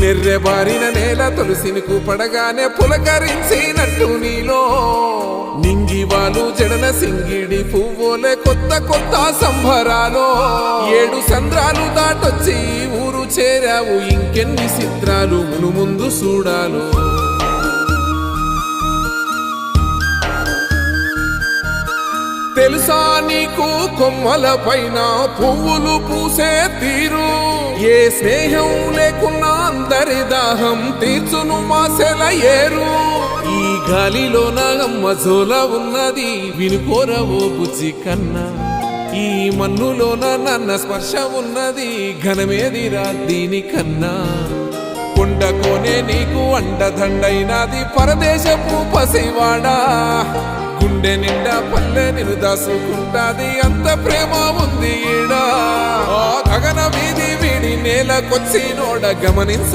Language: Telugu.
నెర్రెబారిన నేల తులసిని పడగానే పులకరించినట్టు నీలో నింగివాలు జడన సింగిడి పువ్వులే కొత్త కొత్త సంబరాలో 7 సంద్రాలు దాటొచ్చి ఊరు చేరావు ఇంకెన్ని చిత్రాలు మును ముందు చూడాలో తెలుసా నీకు కొమ్మల పైన పువ్వులు పూసే తీరు ఏ స్నేహం లేకున్నా అందరి దాహం తీర్చును మాసెల ఏరు ఈ గాలిలోన అమ్మ జోల ఉన్నది వినుకోరవో బుజ్జి కన్నా ఈ మన్నులోన నన్న స్పర్శ ఉన్నది ఘనమేదిరా దీనికన్నా కొండకోనే నీకు అండదండైనది పరదేశపు పసివాడా గుండె నిండా పల్లె నిన్ను దాసుకుంటాది అంత ప్రేమ ఉంది ఈడా గగన వీధి వీడి నేలకొచ్చి నోడ గమనించ